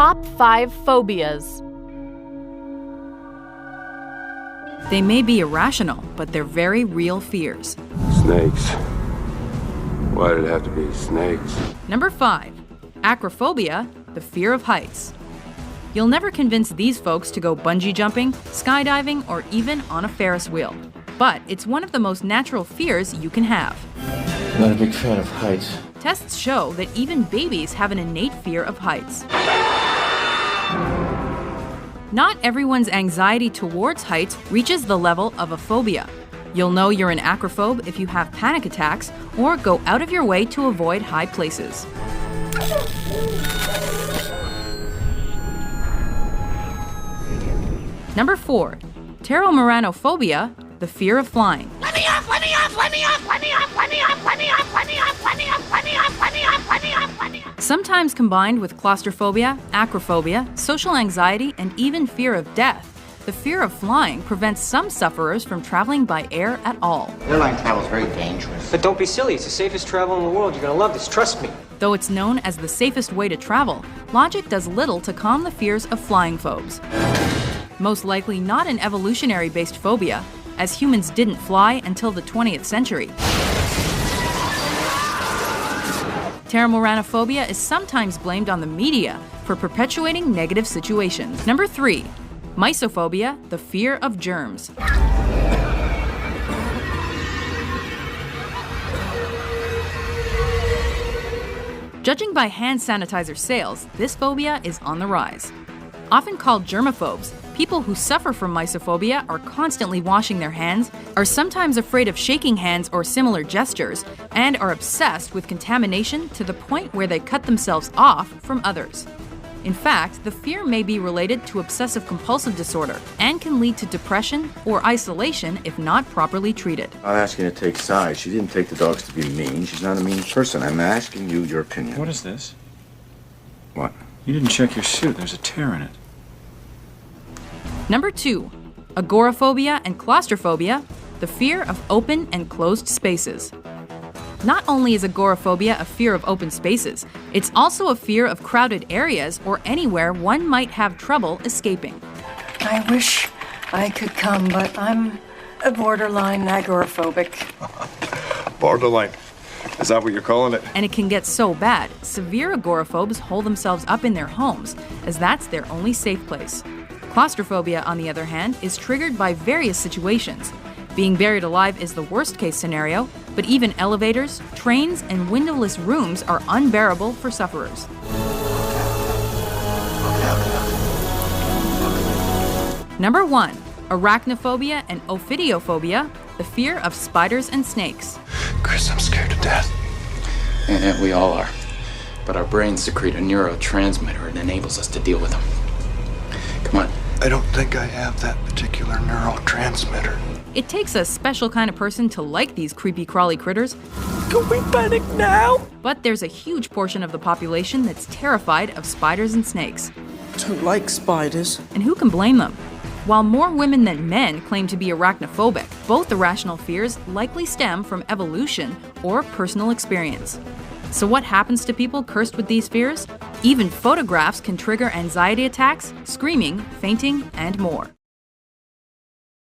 Top 5 phobias. They may be irrational, but they're very real fears. Snakes. Why did it have to be snakes? Number 5. Acrophobia, the fear of heights. You'll never convince these folks to go bungee jumping, skydiving, or even on a Ferris wheel. But it's one of the most natural fears you can have. Not a big fan of heights. Tests show that even babies have an innate fear of heights. Not everyone's anxiety towards heights reaches the level of a phobia. You'll know you're an acrophobe if you have panic attacks or go out of your way to avoid high places. Number 4. Pteromernanophobia, the fear of flying. Let me off, let me off, let me off, let me off, let me off, let me off, let me off, let me off, let me off, let me off, let me off, let me off. Sometimes combined with claustrophobia, acrophobia, social anxiety, and even fear of death, the fear of flying prevents some sufferers from traveling by air at all. Airline travel is very dangerous. But don't be silly, it's the safest travel in the world. You're gonna love this, trust me. Though it's known as the safest way to travel, logic does little to calm the fears of flying phobes. Most likely not an evolutionary-based phobia, as humans didn't fly until the 20th century. Pteromernanophobia is sometimes blamed on the media for perpetuating negative situations. Number 3. Mysophobia, the fear of germs. Judging by hand sanitizer sales, this phobia is on the rise. Often called germaphobes, people who suffer from mysophobia are constantly washing their hands, are sometimes afraid of shaking hands or similar gestures, and are obsessed with contamination to the point where they cut themselves off from others. In fact, the fear may be related to obsessive-compulsive disorder and can lead to depression or isolation if not properly treated. I'm not asking you to take sides. She didn't take the dogs to be mean. She's not a mean person. I'm asking you your opinion. What is this? What? You didn't check your suit. There's a tear in it. Number 2. Agoraphobia and claustrophobia, the fear of open and closed spaces. Not only is agoraphobia a fear of open spaces, it's also a fear of crowded areas or anywhere one might have trouble escaping. I wish I could come, but I'm a borderline agoraphobic. Borderline. Is that what you're calling it? And it can get so bad, severe agoraphobes hold themselves up in their homes, as that's their only safe place. Claustrophobia, on the other hand, is triggered by various situations. Being buried alive is the worst-case scenario, but even elevators, trains, and windowless rooms are unbearable for sufferers. Number 1. Arachnophobia and Ophidiophobia, the fear of spiders and snakes. Chris, I'm scared to death. And we all are. But our brains secrete a neurotransmitter that enables us to deal with them. Come on. I don't think I have that particular neurotransmitter. It takes a special kind of person to like these creepy crawly critters. Can we panic now? But there's a huge portion of the population that's terrified of spiders and snakes. Don't like spiders. And who can blame them? While more women than men claim to be arachnophobic, both irrational fears likely stem from evolution or personal experience. So what happens to people cursed with these fears? Even photographs can trigger anxiety attacks, screaming, fainting, and more.